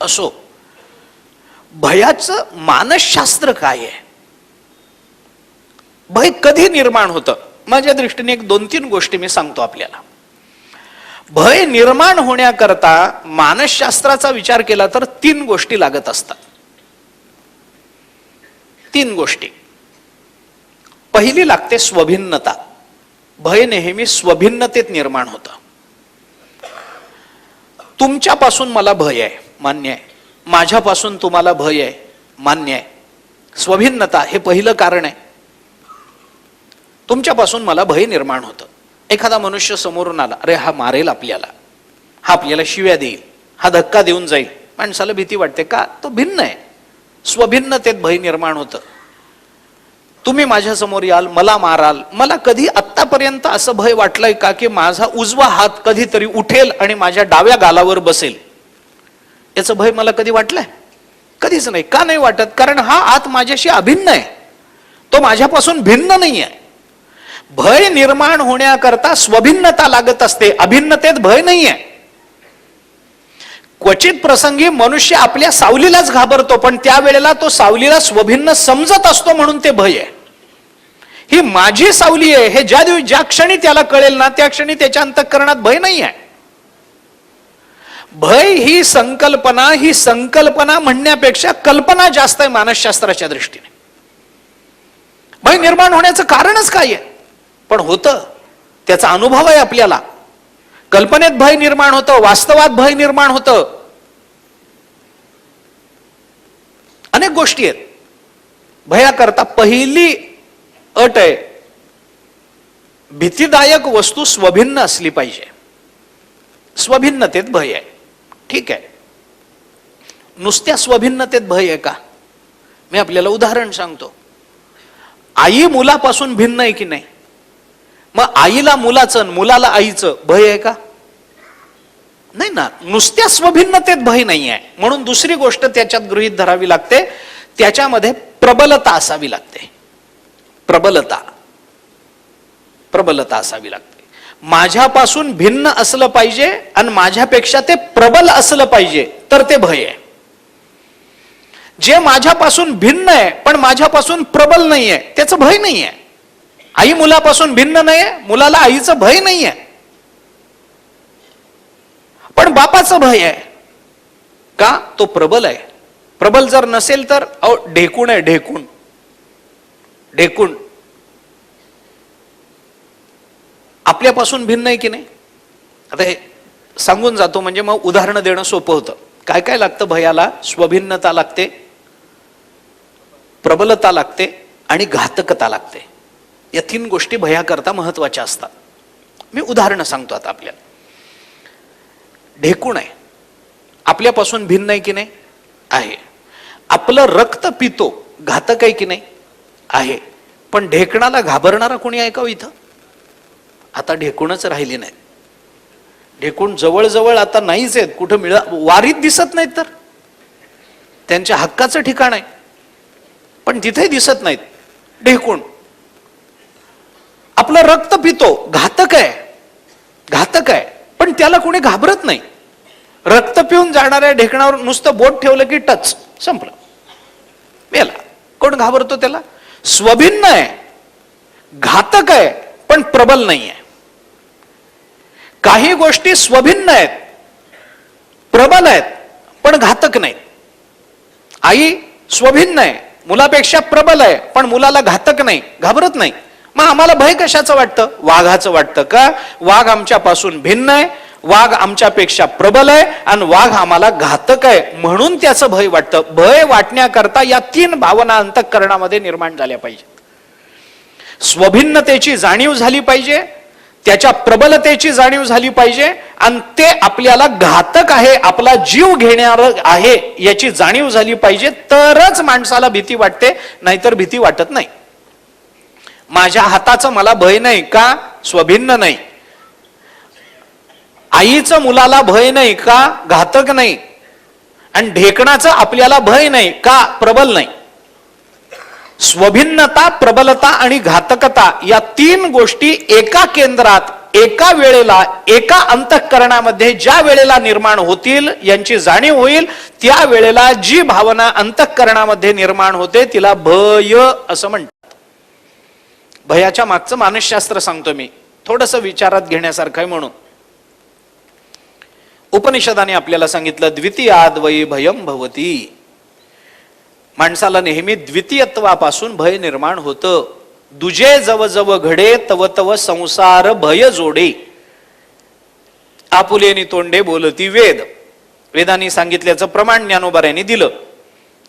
असो, भयाचं मानसशास्त्र काय आहे? भय कधी निर्माण होतं? माझ्या दृष्टीने एक 2-3 गोष्टी मी सांगतो आपल्याला. भय निर्माण होण्याकरता मानसशास्त्राचा विचार केला तर 3 गोष्टी लागत असतात. 3 गोष्टी. पहिली लागते स्वभिन्नता. भय नेहमी स्वभिन्नतेत निर्माण होतं. तुमच्यापासून मला भय आहे, मान्य आहे. माझ्यापासून तुम्हाला भय आहे, मान्य आहे. स्वभिन्नता हे पहिलं कारण आहे. तुमच्यापासून मला भय निर्माण होतं. एखादा मनुष्य समोरून आला, अरे हा मारेल आपल्याला, हा आपल्याला शिव्या देईल, हा धक्का देऊन जाईल, माणसाला भीती वाटते. का? तो भिन्न आहे. स्वभिन्नतेत भय निर्माण होतं. तुम्ही माझ्या समोर याल, मला माराल. मला कधी आत्तापर्यंत असं भय वाटलंय का की माझा उजवा हात कधीतरी उठेल आणि माझ्या डाव्या गालावर बसेल? याचं भय मला कधी वाटलंय? कधीच नाही. का नाही वाटत? कारण हा हात माझ्याशी अभिन्न आहे, तो माझ्यापासून भिन्न नाही आहे. भय निर्माण होण्याकरता स्वभिन्नता लागत असते, अभिन्नतेत भय नाही आहे. क्वचित प्रसंगी मनुष्य आपल्या सावलीलाच घाबरतो, पण त्यावेळेला तो सावलीला स्वभिन्न समजत असतो म्हणून ते भय आहे. ही माझी सावली आहे हे ज्या क्षणी त्याला कळेल ना, त्या क्षणी त्याच्या अंतःकरणात भय नाही आहे. भय ही संकल्पना म्हणण्यापेक्षा कल्पना जास्त आहे मानसशास्त्राच्या दृष्टीने. भय निर्माण होण्याचं कारणच काय आहे? पण होतं, त्याचा अनुभव आहे आपल्याला. कल्पनेत भय निर्माण होतं, वास्तवात भय निर्माण होतं. अनेक गोष्टी आहेत भयाकरता. पहिली अट आहे, भीतीदायक वस्तू स्वभिन्न असली पाहिजे. स्वभिन्नतेत भय आहे, ठीक आहे. नुसत्या स्वभिन्नतेत भय आहे का? मी आपल्याला उदाहरण सांगतो. आई मुलापासून भिन्न आहे की नाही? मग आईला मुलाचं, मुलाला आईचं भय आहे का? नाही ना. नुसत्या स्वभिन्नतेत भय नाही आहे. म्हणून दुसरी गोष्ट त्याच्यात गृहीत धरावी लागते, त्याच्यामध्ये प्रबलता असावी लागते. प्रबलता असावी लागते. माझ्यापासून भिन्न असलं पाहिजे आणि माझ्यापेक्षा ते प्रबल असलं पाहिजे, तर ते भय आहे. जे माझ्यापासून भिन्न आहे पण माझ्यापासून प्रबल नाहीये, त्याचं भय नाहीये. आई मुलापासून भिन्न नाहीये, मुलाला आईचं भय नाहीये, पण बापाचं भय आहे. का? तो प्रबल आहे. प्रबल जर नसेल तर ढेकूण आहे. ढेकूण आपल्यापासून भिन्न आहे की नाही? आता हे सांगून जातो म्हणजे मग उदाहरणं देणं सोपं होतं. काय काय लागतं भयाला? स्वभिन्नता लागते, प्रबलता लागते आणि घातकता लागते. या 3 गोष्टी भयाकरता महत्वाच्या असतात. मी उदाहरणं सांगतो आता आपल्याला. ढेकूण आहे, आपल्यापासून भिन्न आहे की नाही? आहे. आपलं रक्त पितो, घातक आहे की नाही? आहे. पण ढेकणाला घाबरणारा कोणी आहे का इथं? आता ढेकूणच राहिली नाही. ढेकूण जवळजवळ आता नाहीच आहेत. कुठं वारीत दिसत नाहीत, तर त्यांच्या हक्काचं ठिकाण आहे पण तिथे दिसत नाहीत. ढेकूण आपलं रक्त पितो, घातक आहे पण त्याला कोणी घाबरत नाही. रक्त पिऊन जाणाऱ्या ढेकणावर नुसतं बोट ठेवलं की टच, संपलं, मेला. कोण घाबरतो त्याला? स्वभिन्न आहे, घातक आहे पण प्रबल नाही आहे. काही गोष्टी स्वभिन्न आहेत, प्रबल आहेत पण घातक नाहीत. आई स्वभिन्न आहे, मुलापेक्षा प्रबल आहे पण मुलाला घातक नाही, घाबरत नाही. मग आम्हाला भय कशाचं वाटतं? वाघाचं वाटतं. का? वाघ आमच्यापासून भिन्न आहे, वाघ आमच्यापेक्षा प्रबल आहे आणि वाघ आम्हाला घातक आहे म्हणून त्याचं भय वाटतं. भय वाटण्याकरता या 3 भावना अंतःकरणामध्ये निर्माण झाल्या पाहिजेत. स्वभिन्नतेची जाणीव झाली पाहिजे, त्याच्या प्रबलतेची जाणीव झाली पाहिजे आणि ते आपल्याला घातक आहे, आपला जीव घेणार आहे याची जाणीव झाली पाहिजे. तरच माणसाला भीती वाटते, नाहीतर भीती वाटत नाही. माझ्या हाताचं मला भय नाही का? स्वभिन्न नाही. आईचं मुलाला भय नाही का? घातक नाही. आणि ढेकणाचं आपल्याला भय नाही का? प्रबल नाही. स्वभिन्नता, प्रबलता आणि घातकता या तीन गोष्टी एका केंद्रात, एका वेळेला, एका अंतःकरणामध्ये ज्या वेळेला निर्माण होतील, यांची जाणीव होईल, त्या वेळेला जी भावना अंतःकरणामध्ये निर्माण होते तिला भय असं म्हणतात. भयाच्या मागचं मानसशास्त्र सांगतो मी, थोडस विचारात घेण्यासारखं आहे म्हणून. उपनिषदाने आपल्याला सांगितलं, द्वितीयाद वै भयम भवती. माणसाला नेहमी द्वितीयत्वापासून भय निर्माण होतं. दुजे जव जव घडे तव तव संसार भय जोडे. आपुलेनी तोंडे बोलती वेद. वेदांनी सांगितल्याचं प्रमाण ज्ञानोबाऱ्यांनी दिलं.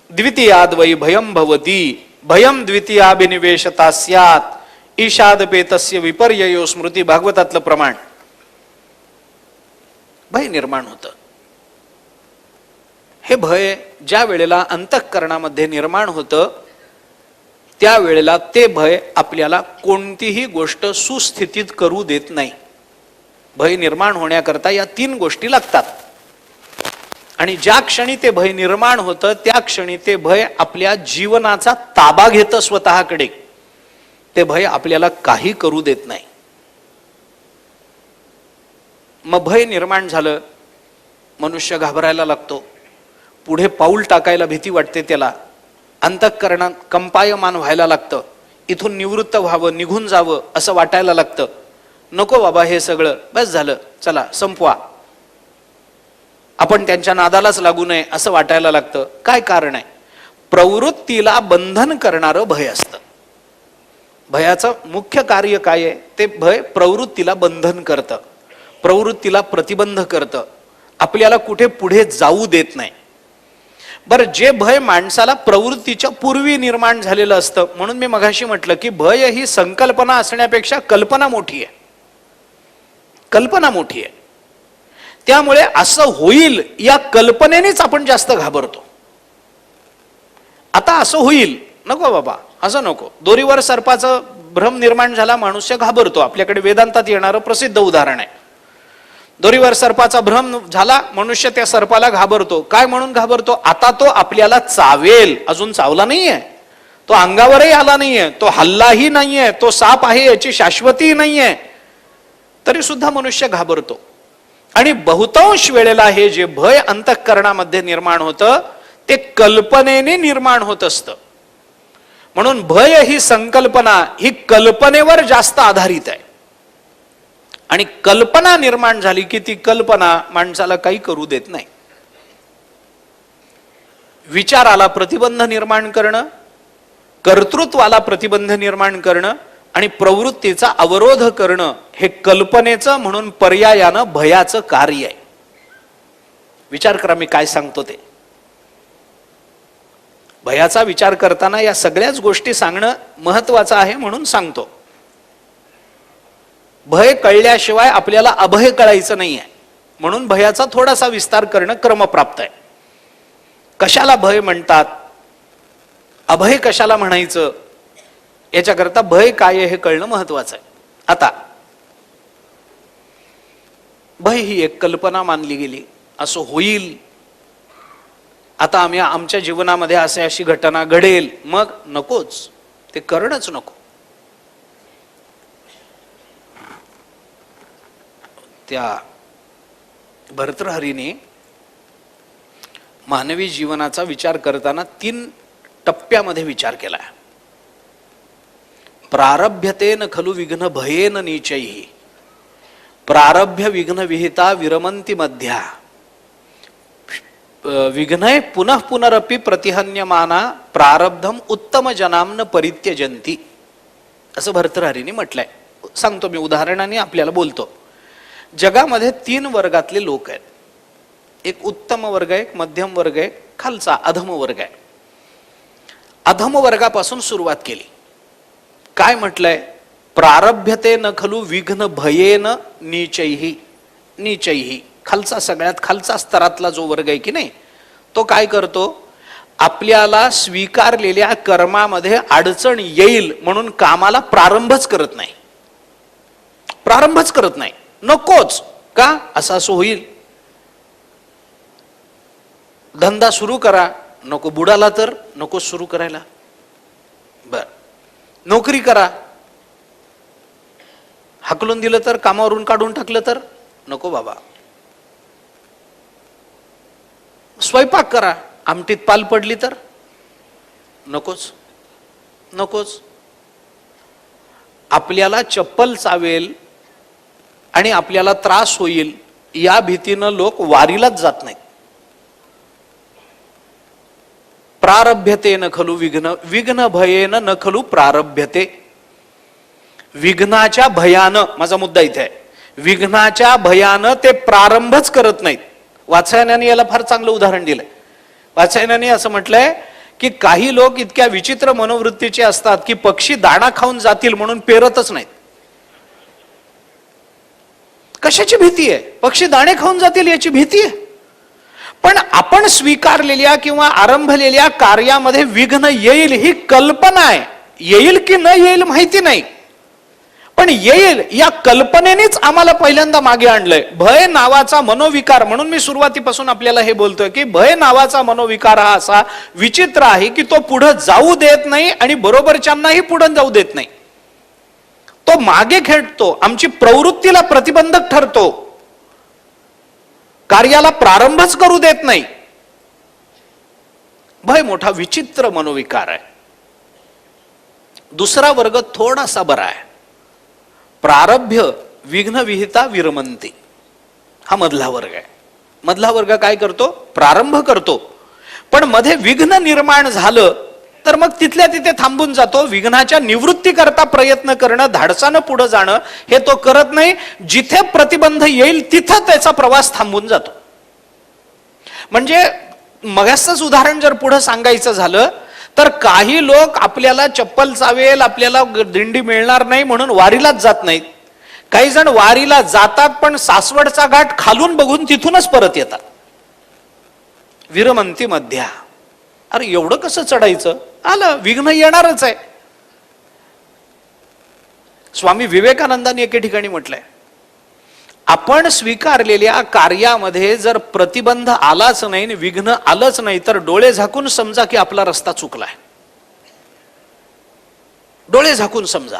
द्वितीयाद वै भयम भवती, भयम द्वितीयाभिनिवेशता स्यात्, ईशादपेतस्य विपर्ययो स्मृती. भागवतातलं प्रमाण. भय निर्माण होतं. हे भय ज्या वेळेला अंतःकरणामध्ये निर्माण होतं, त्यावेळेला ते भय आपल्याला कोणतीही गोष्ट सुस्थितीत करू देत नाही. भय निर्माण होण्याकरता या तीन गोष्टी लागतात. आणि ज्या क्षणी ते भय निर्माण होतं, त्या क्षणी ते भय आपल्या जीवनाचा ताबा घेतं स्वतःकडे. ते भय आपल्याला काही करू देत नाही. मग भय निर्माण झालं, मनुष्य घाबरायला लागतो. पुढे पाऊल टाकायला भीती वाटते त्याला. अंतःकरणात कंपायमान व्हायला लागतं. इथून निवृत्त व्हावं, निघून जावं असं वाटायला लागतं. नको बाबा हे सगळं, बस झालं, चला संपवा, आपण त्यांच्या नादालाच लागू नये असं वाटायला लागतं. काय कारण आहे? प्रवृत्तीला बंधन करणारं भय असतं. भयाचं मुख्य कार्य काय आहे? ते भय प्रवृत्तीला बंधन करतं, प्रवृत्तीला प्रतिबंध करतं, आपल्याला कुठे पुढे जाऊ देत नाही. बरं, जे भय माणसाला प्रवृत्तीच्या पूर्वी निर्माण झालेलं असतं, म्हणून मी मगाशी म्हटलं की भय ही संकल्पना असण्यापेक्षा कल्पना मोठी आहे. कल्पना मोठी आहे. त्यामुळे असं होईल या कल्पनेनेच आपण जास्त घाबरतो. आता असं होईल, नको बाबा, असं नको. दोरीवर सर्पाचं भ्रम निर्माण झाला, मनुष्य घाबरतो. आपल्याकडे वेदांतात येणारं प्रसिद्ध उदाहरण आहे. दोरीवर सर्पाचा भ्रम झाला, मनुष्य त्या सर्पाला घाबरतो. काय म्हणून घाबरतो? आता तो आपल्याला चावेल. अजून चावला नाहीये, तो अंगावरही आला नाहीये, तो हल्लाही नाहीये, तो साप आहे याची शाश्वती नाहीये, तरी सुद्धा मनुष्य घाबरतो. आणि बहुतांश वेळेला हे जे भय अंतःकरणामध्ये निर्माण होतं, ते कल्पनेने निर्माण होत असतं. म्हणून भय ही संकल्पना, ही कल्पनेवर जास्त आधारित आहे. आणि कल्पना निर्माण झाली की ती कल्पना माणसाला काही करू देत नाही. विचाराला प्रतिबंध निर्माण करणं, कर्तृत्वाला प्रतिबंध निर्माण करणं आणि प्रवृत्तीचा अवरोध करणं, हे कल्पनेचं म्हणून पर्यायानं भयाचं कार्य आहे. विचार करा मी काय सांगतो ते. भयाचा विचार करताना या सगळ्याच गोष्टी सांगणं महत्वाचं आहे म्हणून सांगतो. भय कळल्याशिवाय आपल्याला अभय कळायचं नाही आहे, म्हणून भयाचा थोडासा विस्तार करणं क्रमप्राप्त आहे. कशाला भय म्हणतात, अभय कशाला म्हणायचं, याच्याकरता भय काय आहे हे कळणं महत्वाचं आहे. आता भय ही एक कल्पना मानली गेली, असं होईल, आता आम्ही आमच्या जीवनामध्ये अशी घटना घडेल, मग नकोच, ते करणंच नको. त्या भर्तृहरीने मानवी जीवनाचा विचार करताना 3 टप्प्यामध्ये विचार केला. प्रारभ्यतेन खलु विघ्न भयेन नीचैहि, प्रारभ्य विघ्न विहिता विरमंती मध्या, विघ्नय पुनः पुनरपि प्रतिहन्यमाना प्रारब्धम उत्तम जनामन परित्यजंती, असं भर्तृहरीने म्हटलंय. सांगतो मी उदाहरणाने, आपल्याला बोलतो. जगामध्ये 3 वर्गातले लोक आहेत. एक उत्तम वर्ग आहे, एक मध्यम वर्ग आहे, खालचा अधम वर्ग आहे. अधम वर्गापासून सुरुवात केली. काय म्हटलंय? प्रारभ्यते न खलु विघ्न भयेन नीचैहि. नीचैहि खालचा, सगळ्यात खालचा स्तरातला जो वर्ग आहे की नाही, तो काय करतो? आपल्याला स्वीकारलेल्या कर्मामध्ये अडचण येईल म्हणून कामाला प्रारंभच करत नाही. प्रारंभच करत नाही, नकोच. का? असं होईल. धंदा सुरू करा, नको, बुडाला तर नको सुरू करायला. बर, नोकरी करा, हाकलून दिलं तर, कामावरून काढून टाकलं तर नको बाबा. स्वयंपाक करा, आमटीत पाल पडली तर नकोच नकोच. आपल्याला चप्पल चावेल आणि आपल्याला त्रास होईल या भीतीनं लोक वारीलाच जात नाहीत. प्रारभ्यते न खलु विघ्न, विघ्न भयेन न खलु प्रारभ्यते. विघ्नाच्या भयानं, माझा मुद्दा इथे आहे, विघ्नाच्या भयानं ते प्रारंभच करत नाहीत. वात्सायनाने याला फार चांगलं उदाहरण दिलंय. वात्सायनाने असं म्हटलंय की काही लोक इतक्या विचित्र मनोवृत्तीचे असतात की पक्षी दाणा खाऊन जातील म्हणून पेरतच नाहीत. कशाची भीती आहे? पक्षी दाणे खाऊन जातील याची भीती आहे. पण आपण स्वीकारलेल्या किंवा आरंभलेल्या कार्यामध्ये विघ्न येईल ही कल्पना आहे. येईल की न येईल माहिती नाही, पण येईल या कल्पनेनेच आम्हाला पहिल्यांदा मागे आणलंय. भय नावाचा मनोविकार, म्हणून मी सुरुवातीपासून आपल्याला हे बोलतोय की भय नावाचा मनोविकार हा असा विचित्र आहे की तो पुढे जाऊ देत नाही आणि बरोबरच्यांनाही पुढे जाऊ देत नाही. तो मागे खेळतो, आमची प्रवृत्तीला प्रतिबंधक ठरतो, कार्याला प्रारंभच करू देत नाही. भय मोठा विचित्र मनोविकार आहे. दुसरा वर्ग थोडासा बरा आहे. प्रारभ्य विघ्न विहिता विरमंती, हा मधला वर्ग आहे. मधला वर्ग काय करतो? प्रारंभ करतो, पण मध्ये विघ्न निर्माण झालं तर मग तिथल्या तिथे थांबून जातो. विघ्नाच्या निवृत्ती करता प्रयत्न करणं, धाडसानं पुढे जाणं हे तो करत नाही. जिथे प्रतिबंध येईल तिथं त्याचा प्रवास थांबून जातो. म्हणजे मगाचंच उदाहरण जर पुढे सांगायचं झालं तर काही लोक आपल्याला चप्पल चावेल, आपल्याला दिंडी मिळणार नाही म्हणून वारीलाच जात नाहीत. काही जण वारीला जातात पण सासवडचा घाट खालून बघून तिथूनच परत येतात. विरमंती मध्या, अरे एवढं कसं चढायचं? आलं, विघ्न येणारच आहे. स्वामी विवेकानंदांनी एके ठिकाणी म्हटलंय, आपण स्वीकारलेल्या कार्यामध्ये जर प्रतिबंध आलाच नाही, विघ्न आलंच नाही, तर डोळे झाकून समजा की आपला रस्ता चुकलाय. डोळे झाकून समजा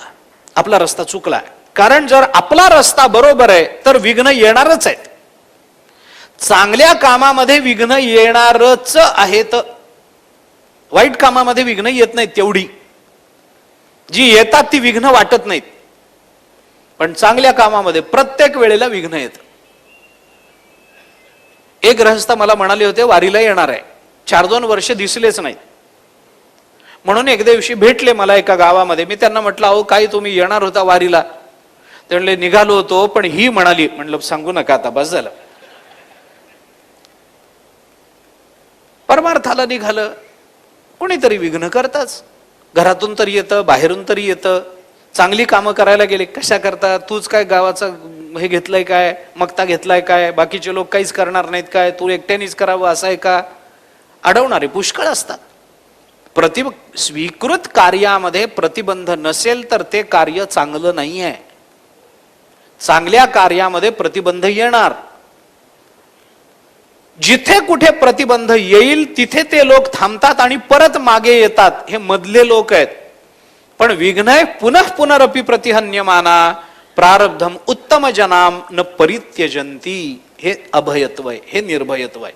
आपला रस्ता चुकलाय. कारण जर आपला रस्ता बरोबर आहे तर विघ्न येणारच आहेत. चांगल्या कामामध्ये विघ्न येणारच आहेत, वाईट कामामध्ये विघ्न येत नाहीत. तेवढी जी येतात ती विघ्न वाटत नाहीत, पण चांगल्या कामामध्ये प्रत्येक वेळेला विघ्न येत. एक गृहस्थ मला म्हणाले होते वारीला येणार आहे, 4-2 वर्ष दिसलेच नाहीत. म्हणून एक दिवशी भेटले मला एका गावामध्ये. मी त्यांना म्हटलं, अहो काय तुम्ही येणार होता वारीला? ते म्हणले निघालो होतो पण ही म्हणाली. म्हणलं सांगू नका आता, बस झालं. परमार्थाला निघालं, कोणीतरी विघ्न करताच. घरातून तरी येतं, बाहेरून तरी येतं. चांगली कामं करायला गेले, कशा करता? तूच काय गावाचं हे घेतलंय काय, मक्ता घेतलाय काय, बाकीचे लोक काहीच करणार नाहीत काय, तू एकट्यानेच करावं असं आहे का? अडवणारे पुष्कळ असतात. स्वीकृत कार्यामध्ये प्रतिबंध नसेल तर ते कार्य चांगलं नाही आहे. चांगल्या कार्यामध्ये प्रतिबंध येणार. जिथे कुठे प्रतिबंध येईल तिथे ते लोक थांबतात आणि परत मागे येतात. हे मधले लोक आहेत. पण विघ्न पुनः पुनरपि प्रतिहन्यमाना प्रारब्धम उत्तम जनाम न परित्यजंती. हे अभयत्व आहे, हे निर्भयत्व आहे.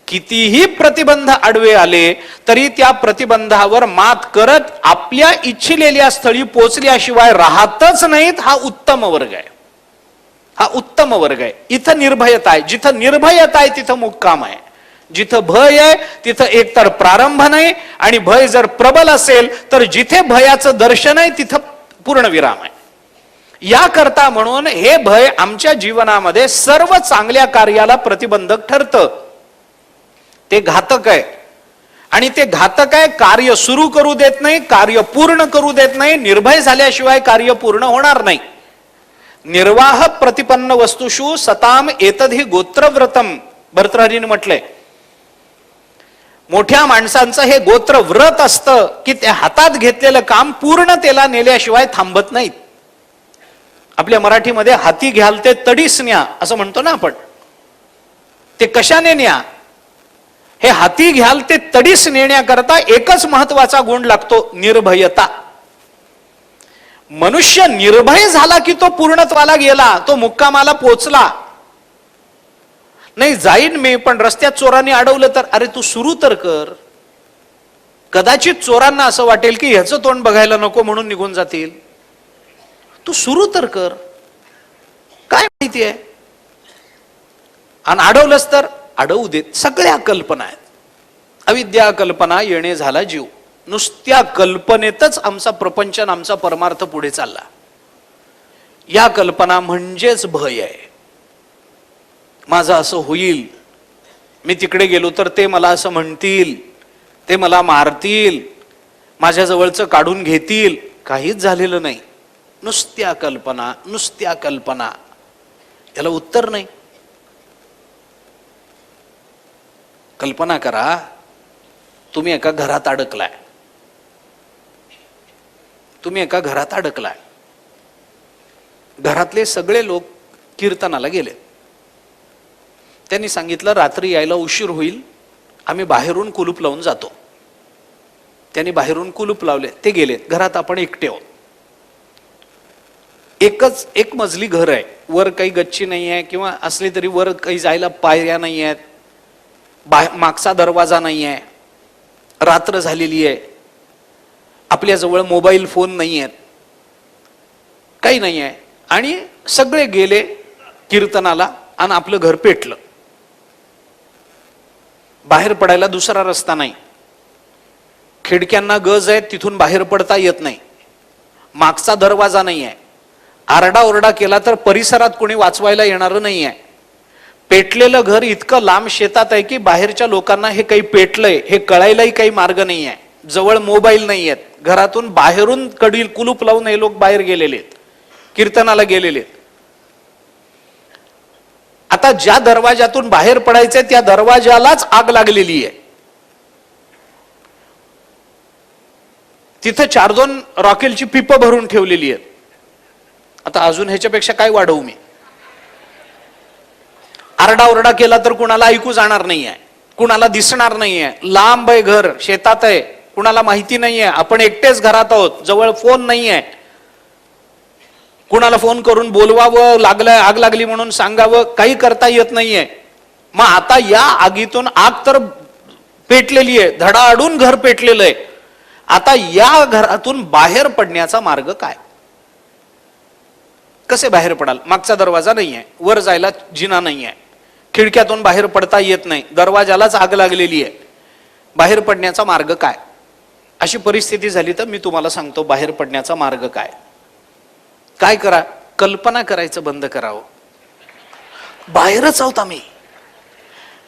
कितीही प्रतिबंध आडवे आले तरी त्या प्रतिबंधावर मात करत आपल्या इच्छिलेल्या स्थळी पोचल्याशिवाय राहतच नाहीत. हा उत्तम वर्ग आहे, हा उत्तम वर्ग आहे. इथं निर्भयता आहे. जिथं निर्भयता आहे तिथं मुक्काम आहे. जिथं भय आहे तिथं एकतर प्रारंभ नाही, आणि भय जर प्रबल असेल तर जिथे भयाचं दर्शन आहे तिथं पूर्ण विराम आहे. याकरता म्हणून हे भय आमच्या जीवनामध्ये सर्व चांगल्या कार्याला प्रतिबंधक ठरतं. ते घातक आहे, आणि ते घातक आहे. कार्य सुरू करू देत नाही, कार्य पूर्ण करू देत नाही. निर्भय झाल्याशिवाय कार्य पूर्ण होणार नाही. निर्वाह प्रतिपन्न वस्तुषु सताम एतद्हि गोत्रव्रतम, भर्तृहरीने म्हटलंय. मोठ्या माणसांचं हे गोत्र व्रत असतं की ते हातात घेतलेलं काम पूर्णतेला नेल्याशिवाय थांबत नाहीत. आपल्या मराठीमध्ये हाती घ्याल ते तडीस न्या असं म्हणतो ना आपण. ते कशाने न्या? हे हाती घ्याल ते तडीस नेण्याकरता एकच महत्वाचा गुण लागतो, निर्भयता. मनुष्य निर्भय झाला की तो पूर्णत्वाला गेला, तो मुक्कामाला पोचला. नाही जाईन मी, पण रस्त्यात चोरांनी अडवलं तर अरे तू सुरू तर कर. कदाचित चोरांना असं वाटेल की ह्याचं तोंड बघायला नको म्हणून निघून जातील. तू सुरू तर कर. काय माहिती आहे, आणि अडवलंच तर अडवू देत. सगळ्या कल्पना आहेत. अविद्या कल्पना येणे झाला जीव. नुसत्या कल्पनेतच आमचा प्रपंच, आमचा परमार्थ पुढे चालला. या कल्पना म्हणजेच भय आहे. माझं असं होईल, मी तिकडे गेलो तर ते मला असं म्हणतील, ते मला मारतील, माझ्या जवळचं काढून घेतील. काहीच झालेलं नाही. नुसत्या कल्पना, नुसत्या कल्पना. याला उत्तर नाही. कल्पना करा, तुम्ही एका घरात अडकलाय. तुम्ही एका घरात अडकलाय. घरातले सगळे लोक कीर्तनाला गेले. त्यांनी सांगितलं रात्री यायला उशीर होईल, आम्ही बाहेरून कुलूप लावून जातो. त्यांनी बाहेरून कुलूप लावले, ते गेले. घरात आपण एकटे आहोत. एक मजली घर आहे. वर काही गच्ची नाही आहे, किंवा असली तरी वर काही जायला पायऱ्या नाही आहेत, मागचा दरवाजा नाही आहे, रात्र झालेली आहे, आपल्याजवळ मोबाईल फोन नाही आहेत, काही नाही आहे, आणि सगळे गेले कीर्तनाला आणि आपलं घर पेटलं. बाहेर पडायला दुसरा रस्ता नाही. खिडक्यांना गज आहेत, तिथून बाहेर पडता येत नाही. मागचा दरवाजा नाही आहे. आरडाओरडा केला तर परिसरात कोणी वाचवायला येणार नाही आहे. पेटलेलं घर इतकं लांब शेतात आहे की बाहेरच्या लोकांना हे काही पेटलंय हे कळायलाही काही मार्ग नाही आहे. जवळ मोबाईल नाही आहेत. घरातून बाहेरून कडील कुलूप लावून हे लोक बाहेर गेलेले आहेत, कीर्तनाला गेलेले आहेत. आता ज्या दरवाजातून बाहेर पडायचंय त्या दरवाजालाच आग लागलेली आहे. तिथं 4-2 रॉकेलची पिप भरून ठेवलेली आहेत. आता अजून ह्याच्यापेक्षा काय वाढवू मी? आरडाओरडा केला तर कुणाला ऐकू जाणार नाहीये, कुणाला दिसणार नाहीये. लांब आहे घर, शेतात आहे, कुणाला माहिती नाहीये. आपण एकटेच घरात आहोत, जवळ फोन नाहीये. कुणाला फोन करून बोलवावं, लागलंय आग लागली म्हणून सांगावं, काही करता येत नाहीये. मग आता या आगीतून, आग तर पेटलेली आहे, धडाडून घर पेटलेलं आहे. आता या घरातून बाहेर पडण्याचा मार्ग काय? कसे बाहेर पडाल? मागचा दरवाजा नाहीये, वर जायला जिना नाहीये, खिडक्यातून बाहेर पडता येत नाही, दरवाजालाच आग लागलेली आहे. बाहेर पडण्याचा मार्ग काय? अशी परिस्थिती झाली तर मी तुम्हाला सांगतो बाहेर पडण्याचा मार्ग काय. काय करा? कल्पना करायचं बंद करावं. बाहेरच आहोत आम्ही.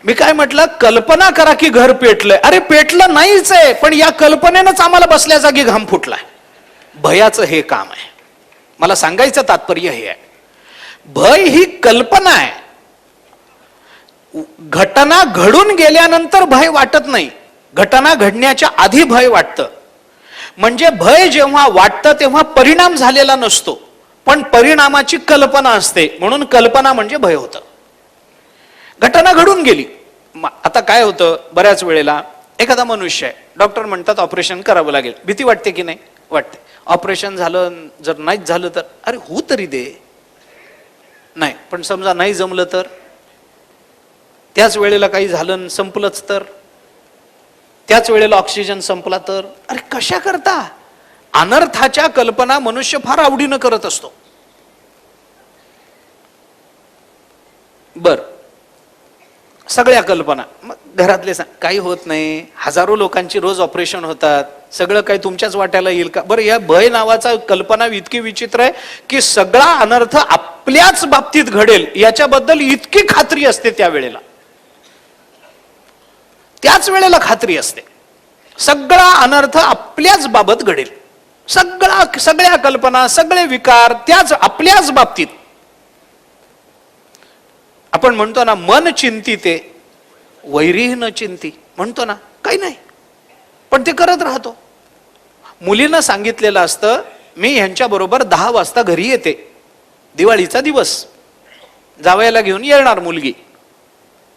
मी काय म्हटलं? कल्पना करा की घर पेटलंय. अरे पेटलं नाहीच आहे, पण या कल्पनेनंच आम्हाला बसल्या जागी घाम फुटलाय. भयाचं हे काम आहे. मला सांगायचं तात्पर्य हे आहे, भय ही कल्पना आहे. घटना घडून गेल्यानंतर भय वाटत नाही, घटना घडण्याच्या आधी भय वाटतं. म्हणजे भय जेव्हा वाटतं तेव्हा परिणाम झालेला नसतो, पण परिणामाची कल्पना असते, म्हणून कल्पना म्हणजे भय होतं. घटना घडून गेली. आता काय होतं, बऱ्याच वेळेला एखादा मनुष्य आहे, डॉक्टर म्हणतात ऑपरेशन करावं लागेल. भीती वाटते की नाही? वाटते. ऑपरेशन झालं, जर नाहीच झालं तर अरे होऊ तरी दे. नाही, पण समजा नाही जमलं तर, त्याच वेळेला काही झालं संपलंच तर, त्याच वेळेला ऑक्सिजन संपला तर, अरे कशा करता? अनर्थाच्या कल्पना मनुष्य फार आवडीनं करत असतो. बर, सगळ्या कल्पना. मग घरातले काही होत नाही, हजारो लोकांची रोज ऑपरेशन होतात, सगळं काही तुमच्याच वाट्याला येईल का? बरं, या भय नावाचा कल्पना इतकी विचित्र आहे की सगळा अनर्थ आपल्याच बाबतीत घडेल याच्याबद्दल इतकी खात्री असते त्यावेळेला. त्याच वेळेला खात्री असते सगळा अनर्थ आपल्याच बाबत घडेल. सगळ्या कल्पना, सगळे विकार त्याच आपल्याच बाबतीत. आपण म्हणतो ना, मन चिंतिते वैरी न चिंती, म्हणतो ना, काही नाही, पण ते करत राहतो. मुलीनं सांगितलेलं असतं, मी ह्यांच्या बरोबर 10 वाजता घरी येते, दिवाळीचा दिवस, जावयाला घेऊन येणार मुलगी.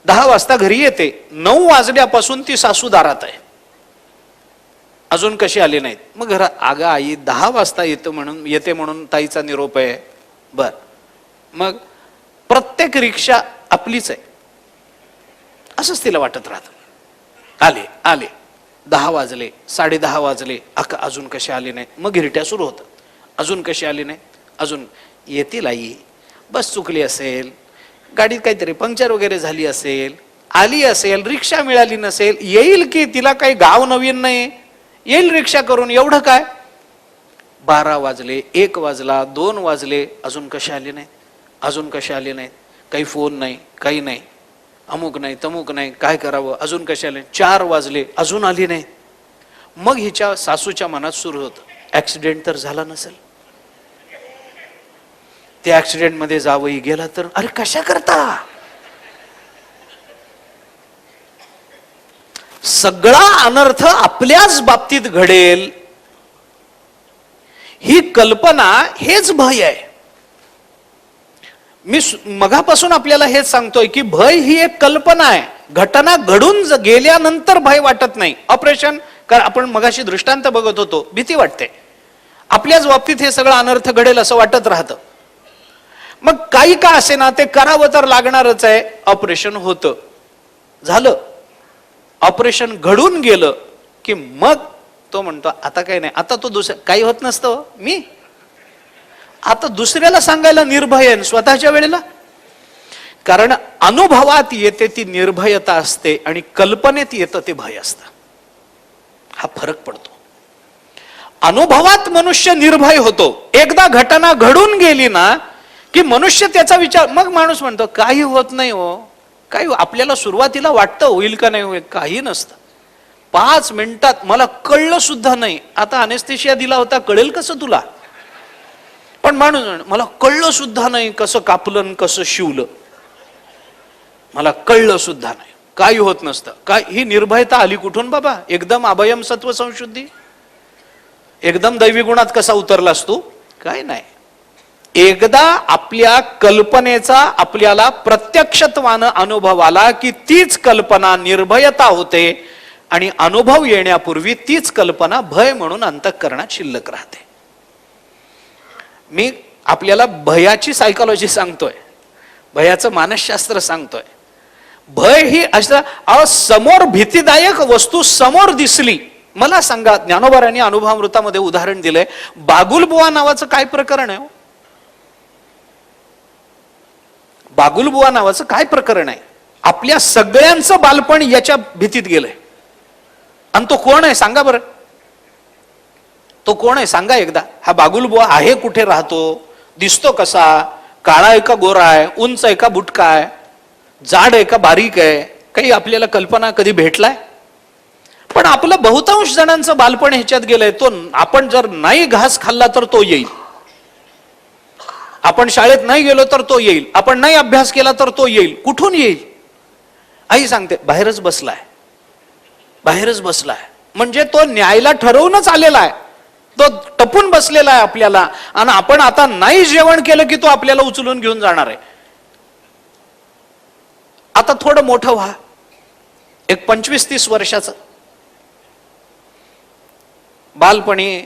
10 वाजता घरी येते, 9 वाजल्यापासून ती सासू दारात आहे, अजून कशी आली नाहीत. मग घरात, अगं आई 10 वाजता येते म्हणून ताईचा निरोप आहे. बर, मग प्रत्येक रिक्षा आपलीच आहे असंच तिला वाटत राहत. आले 10 वाजले, 10:30 वाजले, अजून कशी आली नाही. मग गिरट्या सुरू होतात, अजून कशी आली नाही, अजून. येतील आई, बस चुकली असेल, गाडीत काहीतरी पंक्चर वगैरे झाली असेल, आली असेल, रिक्षा मिळाली नसेल, येईल की, तिला काही गाव नवीन नाही, येईल रिक्षा करून, एवढं काय. 12 वाजले, 1 वाजला, 2 वाजले, अजून कशी आली नाही, अजून कशी आली नाही, काही फोन नाही, काही नाही, अमुक नाही तमुक नाही, काय करावं, अजून कशी आले. 4 वाजले, अजून आली नाही. मग हिच्या सासूच्या मनात सुरू होतं, ऍक्सिडेंट तर झाला नसेल, त्या ऍक्सिडेंट मध्ये जावई गेला तर, अरे कशा करता. सगळा अनर्थ आपल्याच बाबतीत घडेल ही कल्पना, हेच भय आहे. मी मगापासून आपल्याला हेच सांगतोय की भय ही एक कल्पना आहे. घटना घडून गेल्यानंतर भय वाटत नाही. ऑपरेशन आपण मगाशी दृष्टांत बघत होतो, भीती वाटते. आपल्याच बाबतीत हे सगळं अनर्थ घडेल असं वाटत राहतं. मग काही का असे ना, ते करावं तर लागणारच आहे. ऑपरेशन होतं, झालं, ऑपरेशन घडून गेलं की मग तो म्हणतो आता काही नाही, आता तो काही होत नसतं, मी आता दुसऱ्याला सांगायला निर्भय आहे स्वतःच्या वेळेला. कारण अनुभवात येते ती निर्भयता असते आणि कल्पनेत येतं ते भय असतं. हा फरक पडतो. अनुभवात मनुष्य निर्भय होतो. एकदा घटना घडून गेली ना की मनुष्य त्याचा विचार, मग माणूस म्हणतो काही होत नाही हो, काही आपल्याला सुरुवातीला वाटतं होईल का नाही होईल, काही नसतं. 5 मिनिटात मला कळलं सुद्धा नाही. आता अनेस्थेशिया दिला होता, कळेल कसं तुला. पण माणूस मला कळलं सुद्धा नाही कसं कापलं कसं शिवलं, मला कळलं सुद्धा नाही, काही होत नसतं. काय ही निर्भयता आली कुठून बाबा. एकदम अभयम सत्व संशुद्धी, एकदम दैवी गुणात कसा उतरलास तू, काय नाही. एकदा आपल्या कल्पनेचा आपल्याला प्रत्यक्षत्वानं अनुभव आला की तीच कल्पना निर्भयता होते आणि अनुभव येण्यापूर्वी तीच कल्पना भय म्हणून अंतःकरणात शिल्लक राहते. मी आपल्याला भयाची सायकोलॉजी सांगतोय, भयाचं मानसशास्त्र सांगतोय. भय ही असं समोर भीतीदायक वस्तू समोर दिसली. मला सांगा, ज्ञानोबारांनी अनुभवामृतामध्ये उदाहरण दिलंय, बागुलबुवा नावाचं काय प्रकरण आहे. बागुलबुवा नावाचं काय प्रकरण आहे. आपल्या सगळ्यांचं बालपण याच्या भीतीत गेलंय. आणि तो कोण आहे सांगा बरं, तो कोण आहे सांगा एकदा. हा बागुलबुवा आहे कुठे, राहतो, दिसतो कसा, काळा आहे का गोरा आहे, उंच आहे का बुटका आहे, जाड आहे का बारीक आहे, काही आपल्याला कल्पना कधी भेटलाय. पण आपलं बहुतांश जणांचं बालपण ह्याच्यात गेलंय. तो आपण जर नाही घास खाल्ला तर तो येईल, आपण शाळेत नाही गेलो तर तो येईल, आपण नाही अभ्यास केला तर तो येईल. कुठून येईल. आई सांगते बाहेरच बसलाय, बाहेरच बसलाय. म्हणजे तो न्यायला ठरवूनच आलेला आहे, तो टपून बसलेला आहे आपल्याला. आणि आपण आता नाही जेवण केलं की तो आपल्याला उचलून घेऊन जाणार आहे. आता थोडं मोठं व्हा, एक 25-30 वर्षाचं. बालपणी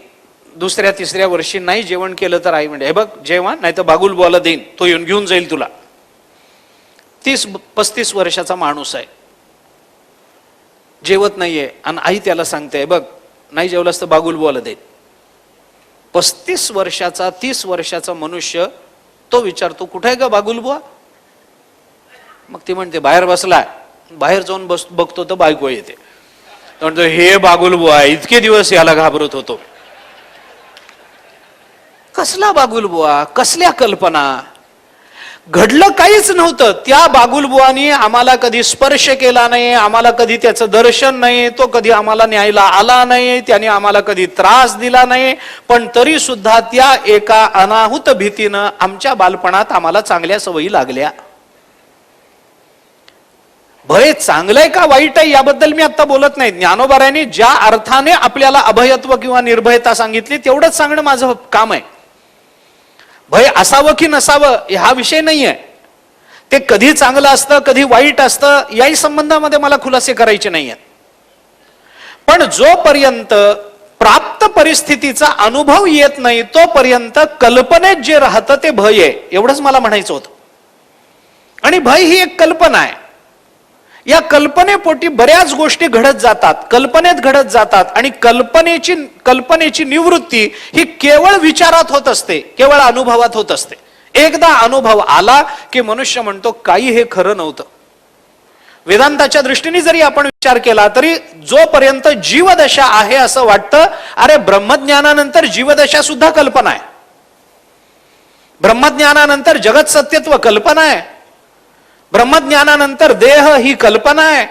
2ऱ्या-3ऱ्या वर्षी नाही जेवण केलं तर आई म्हणजे हे बघ जेवण, नाही तर बागुलबुवाला देईन, तो येऊन घेऊन जाईल तुला. 30-35 वर्षाचा माणूस आहे, जेवत नाहीये आणि आई त्याला सांगते बघ नाही जेवलास तर बागुलबुवाला देईन. 35 वर्षाचा 30 वर्षाचा मनुष्य तो विचारतो कुठे आहे का बागुलबुवा. मग ती म्हणते बाहेर बसलाय. बाहेर जाऊन बघतो तर बायको येते. म्हणतो हे बागुलबुवा, इतके दिवस याला घाबरत होतो. कसला बागुलबुवा, कसल्या कल्पना. घडलं काहीच नव्हतं. त्या बागुलबुवानी आम्हाला कधी स्पर्श केला नाही, आम्हाला कधी त्याचं दर्शन नाही, तो कधी आम्हाला न्यायला आला नाही, त्याने आम्हाला कधी त्रास दिला नाही. पण तरी सुद्धा त्या एका अनाहूत भीतीनं आमच्या बालपणात आम्हाला चांगल्या सवयी लागल्या. भय चांगलंय का वाईट आहे याबद्दल मी आता बोलत नाही. ज्ञानोबारांनी ज्या अर्थाने आपल्याला अभयत्व किंवा निर्भयता सांगितली तेवढंच सांगणं माझं काम आहे. भय असावं की नसावं हा विषय नाहीये. ते कधी चांगलं असतं कधी वाईट असतं याही संबंधामध्ये मला खुलासे करायचे नाही आहेत. पण जोपर्यंत प्राप्त परिस्थितीचा अनुभव येत नाही तोपर्यंत कल्पनेत जे राहतं ते भय आहे, एवढंच मला म्हणायचं होतं. आणि भय ही एक कल्पना आहे. या कल्पनेपोटी बऱ्याच गोष्टी घडत जातात, कल्पनेत घडत जातात. आणि कल्पनेची निवृत्ती ही केवळ विचारात होत असते, केवळ अनुभवात होत असते. एकदा अनुभव आला की मनुष्य म्हणतो काही हे खरं नव्हतं. वेदांताच्या दृष्टीने जरी आपण विचार केला तरी जोपर्यंत जीवदशा आहे असं वाटतं, अरे ब्रह्मज्ञानानंतर जीवदशा सुद्धा कल्पना आहे, ब्रह्मज्ञानानंतर जगत सत्यत्व कल्पना आहे, ब्रह्मज्ञानानंतर देह ही कल्पना आहे,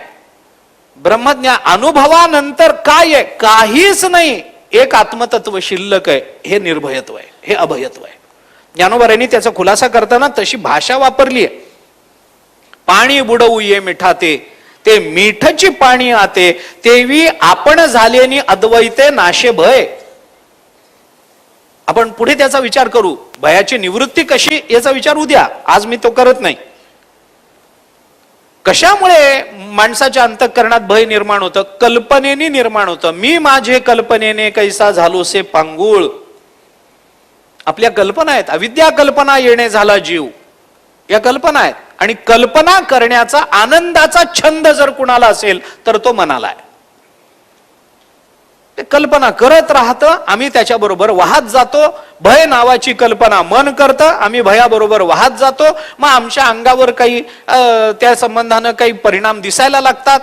ब्रह्मज्ञान अनुभवानंतर काय आहे, काहीच नाही, एक आत्मतत्व शिल्लक आहे. हे निर्भयत्व आहे, हे अभयत्व आहे. ज्ञानोबांनी त्याचा खुलासा करताना तशी भाषा वापरली आहे. पाणी बुडवू ये मिठाते, ते मीठची पाणी आते, तेवी आपण झालेनी अद्वैते नाशे भय. आपण पुढे त्याचा विचार करू, भयाची निवृत्ती कशी याचा विचार उद्या, आज मी तो करत नाही. कशामुळे माणसाच्या अंतःकरणात भय निर्माण होतं? कल्पनेने निर्माण होतं. मी माझे कल्पनेने कैसा झालोसे पांगुळ. आपल्या कल्पना आहेत, अविद्या कल्पना येणे झाला जीव, या कल्पना आहेत. आणि कल्पना करण्याचा आनंदाचा छंद जर कुणाला असेल तर तो मनाला आहे. ते कल्पना करत राहतं, आम्ही त्याच्याबरोबर वाहत जातो. भय नावाची कल्पना मन करतं, आम्ही भयाबरोबर वाहत जातो. मग आमच्या अंगावर काही त्या संबंधानं काही परिणाम दिसायला लागतात.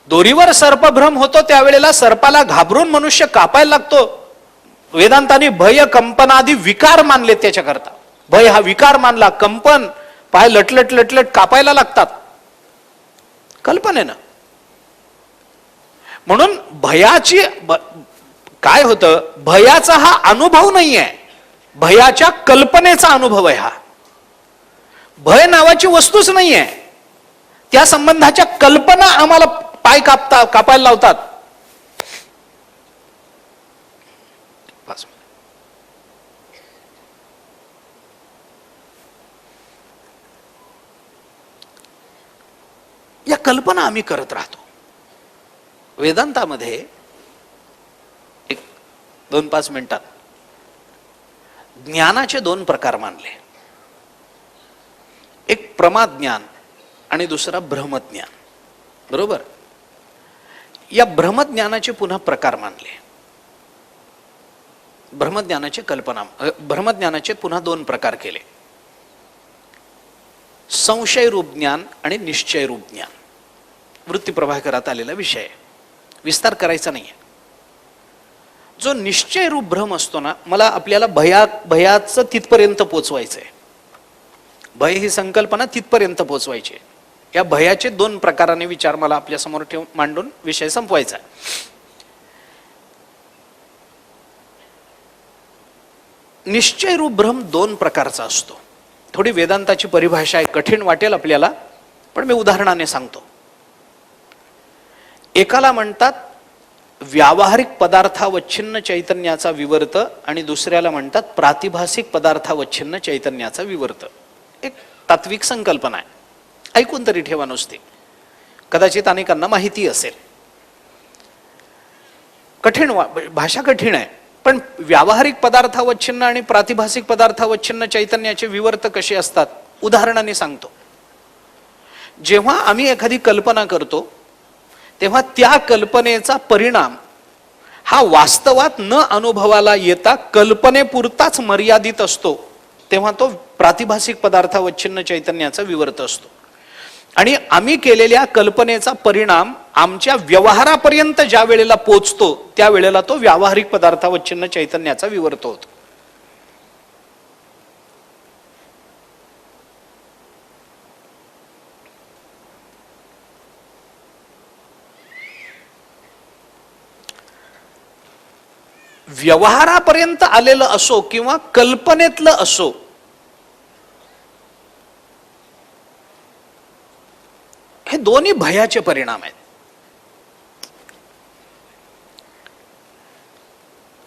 दोरीवर सर्पभ्रम होतो त्यावेळेला सर्पाला घाबरून मनुष्य कापायला लागतो. वेदांतांनी भय कंपनादी विकार मानले त्याच्याकरता. भय हा विकार मानला, कंपन, पाय लटलट लटलट कापायला लागतात कल्पनेनं. म्हणून भयाची काय होतं, भयाचा हा अनुभव नाहीये, भयाच्या कल्पनेचा अनुभव आहे हा. भय नावाची वस्तूच नाहीये, त्या संबंधाच्या कल्पना आम्हाला पाय कापायला लावतात. या कल्पना आम्ही करत राहतो. वेदांतामध्ये 2-5 मिनिटात ज्ञानाचे 2 प्रकार मानले. एक प्रमाद ज्ञान आणि दुसरा भ्रमज्ञान. बरोबर? या भ्रमज्ञानाचे पुन्हा प्रकार मानले. भ्रमज्ञानाचे पुन्हा 2 प्रकार केले. संशय रूप ज्ञान आणि निश्चय रूप ज्ञान. वृत्ती प्रभाकरात आलेला विषय आहे, विस्तार करायचा नाहीये. जो निश्चय रूप भ्रम असतो ना, मला आपल्याला भयाचं तिथपर्यंत पोचवायचंय. भय ही संकल्पना तिथपर्यंत पोचवायची आहे. या भयाचे 2 प्रकाराने विचार मला आपल्या समोर मांडून विषय संपवायचा. निश्चय रूप भ्रम 2 प्रकारचा असतो. थोडी वेदांताची परिभाषा आहे, कठीण वाटेल आपल्याला, पण मी उदाहरणाने सांगतो. एकाला म्हणतात व्यावहारिक पदार्थावच्छिन्न चैतन्याचा विवर्त आणि दुसऱ्याला म्हणतात प्रातिभासिक पदार्थावच्छिन्न चैतन्याचा विवर्त. एक तात्विक संकल्पना आहे, ऐकून तरी ठेवा नुसती, कदाचित अनेकांना माहिती असेल. कठीण भाषा कठीण आहे, पण व्यावहारिक पदार्थावच्छिन्न आणि प्रातिभासिक पदार्थावच्छिन्न चैतन्याचे विवर्त कसे असतात उदाहरणाने सांगतो. जेव्हा आम्ही एखादी कल्पना करतो तेव्हा त्या कल्पनेचा परिणाम हा वास्तवात न अनुभवाला येता कल्पनेपुरताच मर्यादित असतो, तेव्हा तो प्रातिभासिक पदार्थावच्छिन्न चैतन्याचा विवर्त असतो. आणि आम्ही केलेल्या कल्पनेचा परिणाम आमच्या व्यवहारापर्यंत ज्या वेळेला पोचतो त्यावेळेला तो व्यावहारिक पदार्थावच्छिन्न चैतन्याचा विवर्त होतो. व्यवहारापर्यंत आलेलं असो किंवा कल्पनेतलं असो, हे दोन्ही भयाचे परिणाम आहेत.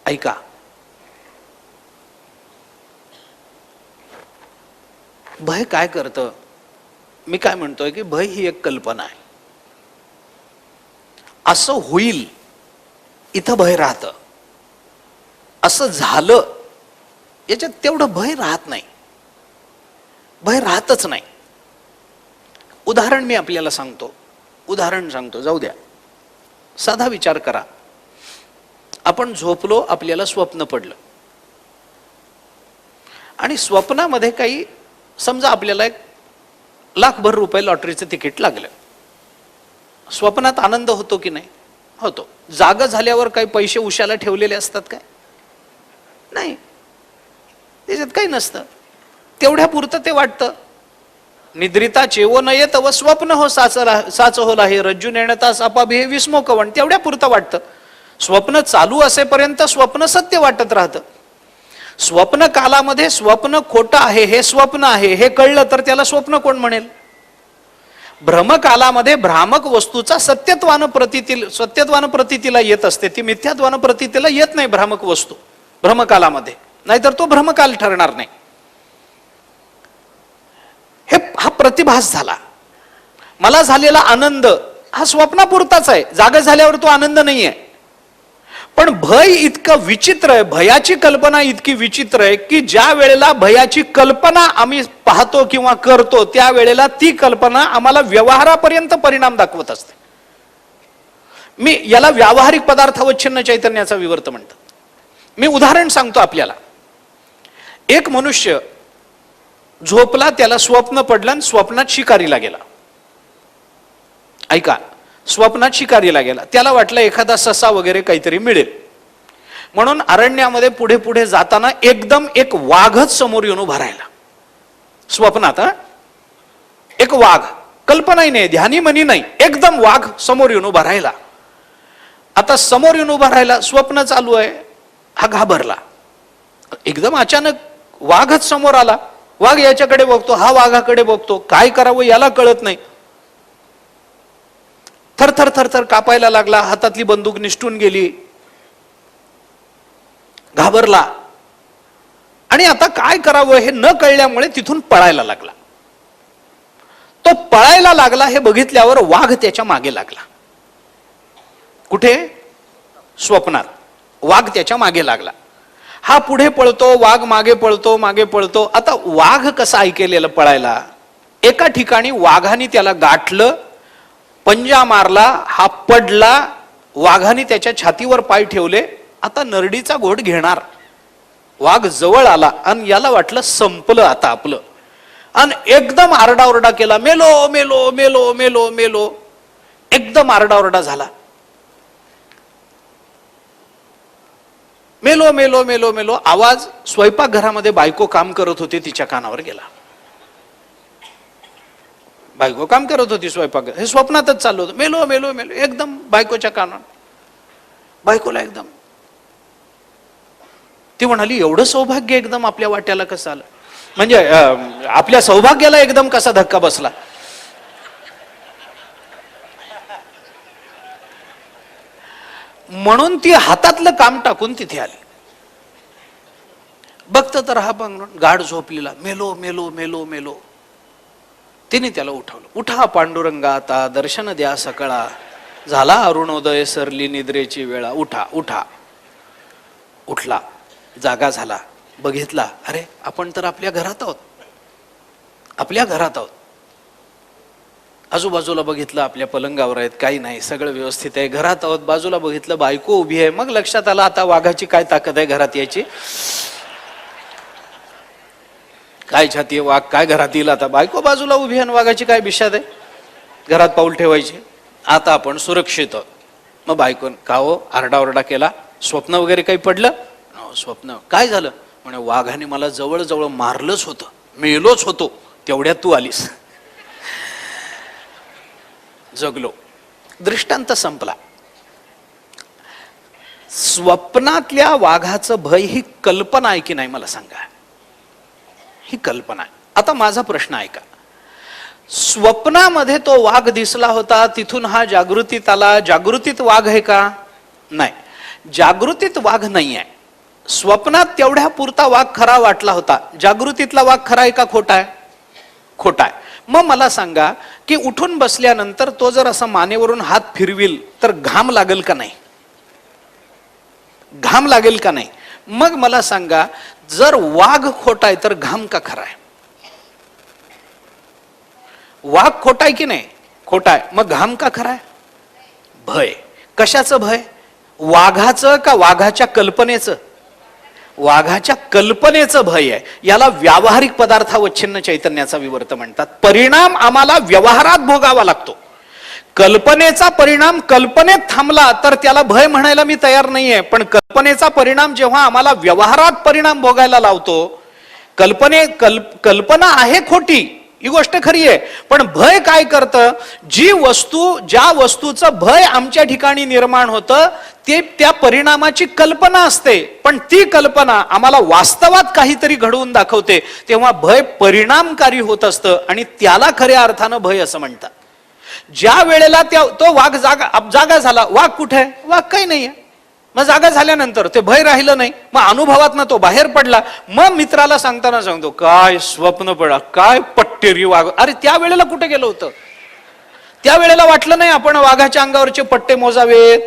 ऐका, भय काय करतं? मी काय म्हणतोय की भय ही एक कल्पना आहे. असं होईल इथं भय राहतं, असं झालं याच्यात तेवढं भय राहत नाही, भय राहतच नाही. उदाहरण मी आपल्याला सांगतो, जाऊ द्या. साधा विचार करा. आपण झोपलो, आपल्याला स्वप्न पडलं आणि स्वप्नामध्ये काही, समजा आपल्याला 1,00,000 रुपये लॉटरीचं तिकीट लागलं. स्वप्नात आनंद होतो की नाही? होतो. जाग झाल्यावर काही पैसे उशाला ठेवलेले असतात काय? नाही, त्याच्यात काही नसतं. तेवढ्या पुरतं ते वाटतं. निद्रिता चेवो नये तव स्वप्न हो साच हो लाहे, रज्जू नेणता सापाभिहे विस्मो कवण. तेवढ्या पुरतं वाटतं. स्वप्न चालू असेपर्यंत स्वप्न सत्य वाटत राहतं. स्वप्न कालामध्ये स्वप्न खोटं आहे, हे स्वप्न आहे हे कळलं तर त्याला स्वप्न कोण म्हणेल? भ्रमकालामध्ये भ्रामक वस्तूचा सत्यत्वानं प्रतीतीला येत असते, ती मिथ्यात्वानं प्रतीतीला येत नाही. भ्रामक वस्तू भ्रमकालामध्ये, नाहीतर तो भ्रमकाल ठरणार नाही. हा प्रतिभास झाला. मला झालेला आनंद हा स्वप्नापुरताच आहे, जागा झाल्यावर तो आनंद नाही आहे. पण भय इतकं विचित्र आहे, भयाची कल्पना इतकी विचित्र आहे की ज्या वेळेला भयाची कल्पना आम्ही पाहतो किंवा करतो, त्यावेळेला ती कल्पना आम्हाला व्यवहारापर्यंत परिणाम दाखवत असते. मी याला व्यावहारिक पदार्थावच्छिन्न चैतन्याचा विवर्त म्हणतात. मी उदाहरण सांगतो आपल्याला. एक मनुष्य झोपला, त्याला स्वप्न पडलं आणि स्वप्नात शिकारीला गेला. ऐका, स्वप्नात शिकारीला गेला. त्याला वाटलं एखादा ससा वगैरे काहीतरी मिळेल, म्हणून अरण्यामध्ये पुढे पुढे जाताना एकदम एक वाघच समोर येऊन उभा राहिला. स्वप्नात एक वाघ, कल्पनाही नाही, ध्यानीमनी नाही, एकदम वाघ समोर येऊन उभा राहिला. आता समोर येऊन उभा राहिला, स्वप्न चालू आहे. हा घाबरला. एकदम अचानक वाघच समोर आला. वाघ याच्याकडे बघतो, हा वाघाकडे बघतो. काय करावं याला कळत नाही. थरथर थरथर कापायला लागला. हातातली बंदूक निसटून गेली. घाबरला आणि आता काय करावं हे न कळल्यामुळे तिथून पळायला लागला. तो पळायला लागला हे बघितल्यावर वाघ त्याच्या मागे लागला. कुठे? स्वप्नात. वाघ त्याच्या मागे लागला. हा पुढे पळतो, वाघ मागे पळतो, मागे पळतो. आता वाघ कसा ऐकेलेला पळायला? एका ठिकाणी वाघाने त्याला गाठलं, पंजा मारला, हा पडला. वाघाने त्याच्या छातीवर पाय ठेवले. आता नरडीचा घोट घेणार. वाघ जवळ आला आणि याला वाटलं संपलं आता आपलं, आणि एकदम आरडाओरडा केला, मेलो मेलो मेलो मेलो मेलो. एकदम आरडाओरडा झाला, मेलो मेलो मेलो मेलो. आवाज स्वयंपाकघरामध्ये बायको काम करत होती, तिच्या कानावर गेला. बायको काम करत होती स्वयंपाक, हे स्वप्नातच चालू होतं. मेलो मेलो मेलो. एकदम बायकोच्या कानावर. बायकोला एकदम, ती म्हणाली एवढं सौभाग्य एकदम आपल्या वाट्याला कसं आलं? म्हणजे आपल्या सौभाग्याला एकदम कसा धक्का बसला? म्हणून ती हातातलं काम टाकून तिथे आली. बघत तर हा गाढ झोपलेला, मेलो मेलो मेलो मेलो. तिने त्याला उठवलं. उठा पांडुरंगा, आता दर्शन द्या सकाळा, झाला अरुणोदय, सरली निद्रेची वेळा. उठा उठा. उठला, जागा झाला, बघितला, अरे आपण तर आपल्या घरात आहोत, आपल्या घरात आहोत. आजूबाजूला बघितलं, आपल्या पलंगावर आहेत, काही नाही, सगळं व्यवस्थित आहे, घरात आहोत. बाजूला बघितलं, बायको उभी आहे. मग लक्षात आलं आता वाघाची काय ताकद आहे घरात यायची. काय छाती आहे, वाघ काय घरात येईल? आता बायको बाजूला उभी आहे, वाघाची काय बिशाद आहे घरात पाऊल ठेवायची. आता आपण सुरक्षित आहोत. मग बायको का हो आरडाओरडा केला, स्वप्न वगैरे काही पडलं? स्वप्न काय झालं? म्हणे वाघाने मला जवळजवळ मारलंच होतं, मेलोच होतो, तेवढ्यात तू आलीस. जगलो. दृष्टांत संपला. स्वप्नातल्या वाघाचं भय ही कल्पना आहे की नाही मला सांगा? ही कल्पना आहे. आता माझा प्रश्न ऐका, स्वप्नामध्ये तो वाघ दिसला होता, तिथून हा जागृतीत आला, जागृतीत वाघ आहे का? नाही, जागृतीत वाघ नाही आहे. स्वप्नात तेवढ्या पुरता वाघ खरा वाटला होता. जागृतीतला वाघ खरा आहे का खोटा आहे? खोटा आहे. मग मला सांगा की उठून बसल्यानंतर तो जर असा मानेवरून हात फिरविल तर घाम लागेल का नाही? घाम लागेल का नाही? मग मला सांगा, जर वाघ खोटा आहे तर घाम का खरा आहे? वाघ खोटा आहे की नाही? खोटा आहे. मग घाम का खरा आहे? भय. कशाचं भय? वाघाचं का वाघाच्या कल्पनेचं? वाघाच्या कल्पनेचं भय आहे. याला व्यावहारिक पदार्थावच्छिन्न चैतन्याचा विवर्त म्हणतात. परिणाम आम्हाला व्यवहारात भोगावा लागतो. कल्पनेचा परिणाम कल्पनेत थांबला तर त्याला भय म्हणायला मी तयार नाहीये. पण कल्पनेचा परिणाम जेव्हा आम्हाला व्यवहारात परिणाम भोगायला लावतो, कल्पना आहे खोटी, ही गोष्ट खरी आहे, पण भय काय करतं? ज्या वस्तूचं भय आमच्या ठिकाणी निर्माण होतं ते त्या परिणामाची कल्पना असते, पण ती कल्पना आम्हाला वास्तवात काहीतरी घडवून दाखवते, तेव्हा भय परिणामकारी होत असतं आणि त्याला खऱ्या अर्थानं भय असं म्हणतात. ज्या वेळेला तो वाघ जागा झाला, वाघ कुठे आहे? वाघ काही नाहीये. मग जागा झाल्यानंतर ते भय राहिलं नाही, मग अनुभवात ना तो बाहेर पडला. मग मित्राला सांगताना सांगतो, काय स्वप्न पडा, काय पट्टेरी वाघ. अरे त्या वेळेला कुठे गेलो होतं? त्या वेळेला वाटलं नाही आपण वाघाच्या अंगावरचे पट्टे मोजावेत?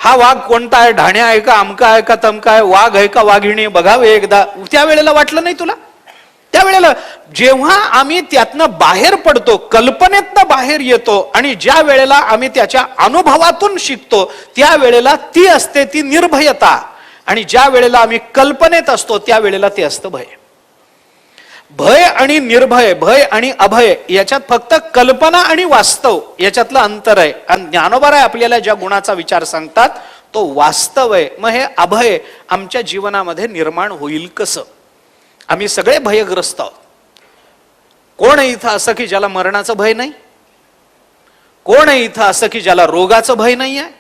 हा वाघ कोणता आहे? ढाण्या आहे का? अमका आहे का? तमका आहे? वाघ आहे का वाघिणी? बघावे एकदा. त्या वेळेला वाटलं नाही तुला? त्यावेळेला जेव्हा आम्ही त्यातनं बाहेर पडतो, कल्पनेतनं बाहेर येतो आणि ज्या वेळेला आम्ही त्याच्या अनुभवातून शिकतो, त्या वेळेला ती असते ती निर्भयता. आणि ज्या वेळेला आम्ही कल्पनेत असतो त्यावेळेला ते असतं भय. भय आणि निर्भय, भय आणि अभय याच्यात फक्त कल्पना आणि वास्तव याच्यातलं अंतर आहे. आणि ज्ञानोबा आपल्याला ज्या गुणाचा विचार सांगतात तो वास्तव आहे. मग हे अभय आमच्या जीवनामध्ये निर्माण होईल कसं? आम्ही सगळे भयग्रस्त आहोत. कोण आहे इथं असं की ज्याला मरणाचं भय नाही? कोण आहे इथं असं की ज्याला रोगाचं भय नाही आहे?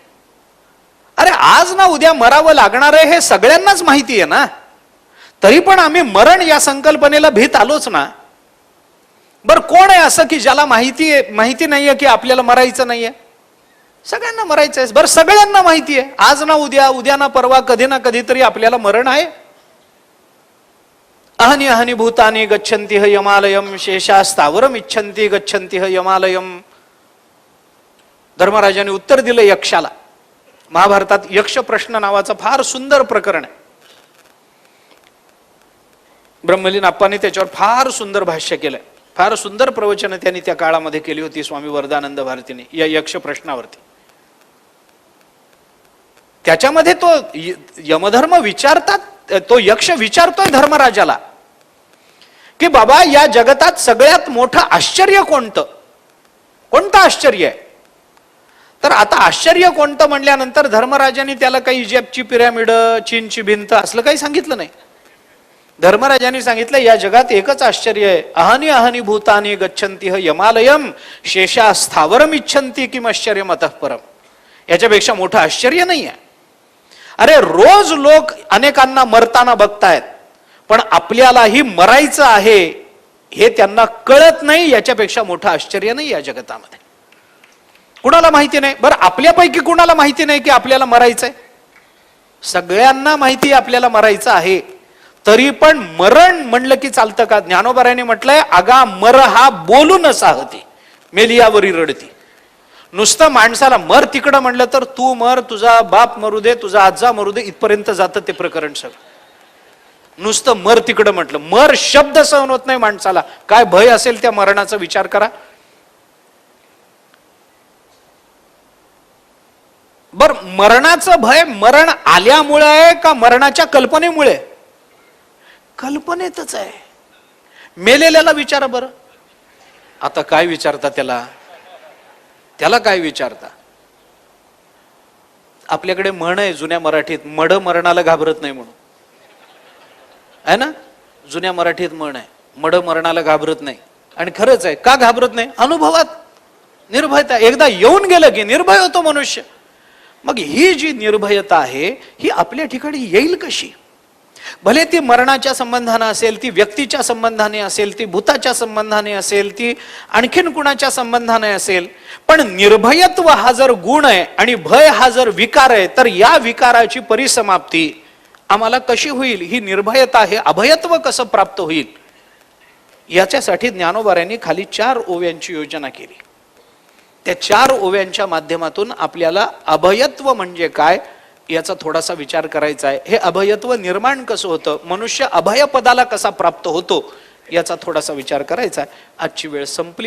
अरे आज ना उद्या मरावं लागणार आहे हे सगळ्यांनाच माहिती आहे ना, तरी पण आम्ही मरण या संकल्पनेला भीत आलोच ना. बर कोण आहे असं की ज्याला माहिती नाहीये की आपल्याला मरायचं नाहीये? सगळ्यांना मरायचं आहे. बरं सगळ्यांना माहिती आहे आज ना उद्या ना परवा कधी ना कधीतरी आपल्याला मरण आहे. अहनि अहनि भूतानि गच्छन्ति ह यमालयम शेषा स्थावरम इच्छन्ति गच्छन्ति ह यमालयम. धर्मराजाने उत्तर दिलं यक्षाला. महाभारतात यक्ष प्रश्न नावाचं फार सुंदर प्रकरण आहे. ब्रह्मलीन आप्पांनी त्याच्यावर फार सुंदर भाष्य केलंय. फार सुंदर प्रवचन त्यांनी त्या काळामध्ये केली होती स्वामी वरदानंद भारतीने या यक्ष प्रश्नावरती. त्याच्यामध्ये तो यमधर्म विचारतात, तो यक्ष विचारतोय धर्मराजाला की बाबा या जगतात सगळ्यात मोठं आश्चर्य कोणतं? कोणतं आश्चर्य आहे? तर आता आश्चर्य कोणतं म्हणल्यानंतर धर्मराजाने त्याला काही इजिप्तची पिरॅमिड, चीनची भिंत असलं काही सांगितलं नाही. धर्मराजाने सांगितलं या जगात एकच आश्चर्य आहे. अहनि अहनि भूतानि गच्छन्ति ह यमालयम शेषा स्थावरम इच्छन्ति किम आश्चर्यम अतः परम. याच्यापेक्षा मोठं आश्चर्य नाही आहे. अरे रोज लोक अनेकांना मरताना बघतायत, पण आपल्यालाही मरायचं आहे हे त्यांना कळत नाही. याच्यापेक्षा मोठं आश्चर्य नाही या जगतामध्ये. कुणाला माहिती नाही? बरं आपल्यापैकी कुणाला माहिती नाही की आपल्याला मरायचंय? सगळ्यांना माहिती आपल्याला मरायचं आहे, तरी पण मरण म्हणलं की चालतं का? ज्ञानोबाराने म्हटलंय अगा मर हा बोलून साहती मेलियावरी रडती. नुसतं माणसाला मर तिकडं म्हणलं तर तू मर, तुझा बाप मरू दे, तुझा आजा मरू दे, इथपर्यंत जातं ते प्रकरण सगळं. नुसतं मर तिकडं म्हटलं, मर शब्द सहन होत नाही माणसाला. काय भय असेल त्या मरणाचा विचार करा. बर मरणाचं भय मरण आल्यामुळे आहे का मरणाच्या कल्पनेमुळे? कल्पनेतच आहे. मेलेल्याला विचारा बरं. आता काय विचारता त्याला काय विचारता? आपल्याकडे म्हण आहे जुन्या मराठीत, मड मरणाला घाबरत नाही म्हणून आहे ना. जुन्या मराठीत म्हण आहे, मड मरणाला घाबरत नाही. आणि खरंच आहे. का घाबरत नाही? अनुभवात निर्भयता. एकदा येऊन गेलं की निर्भय होतो मनुष्य. मग ही जी निर्भयता आहे ही आपल्या ठिकाणी येईल कशी? भले ती मरणाच्या संबंधाने असेल, ती व्यक्तीच्या संबंधाने असेल, ती भूताच्या संबंधाने असेल, ती आणखीन कुणाच्या संबंधाने असेल, पण निर्भयत्व हा जर गुण आहे आणि भय हा जर विकार आहे, तर या विकाराची परिसमाप्ती आम्हाला कशी होईल? ही निर्भयता, हे अभयत्व कसं प्राप्त होईल? याच्यासाठी ज्ञानोबाऱ्यांनी खाली 4 ओव्यांची योजना केली. त्या 4 ओव्यांच्या माध्यमातून आपल्याला अभयत्व म्हणजे काय याचा थोडासा विचार करायचा आहे. हे अभयत्व निर्माण कसं होतं, मनुष्य अभयपदाला कसा प्राप्त होतो याचा थोडासा विचार करायचा आहे. आजची वेळ संपली.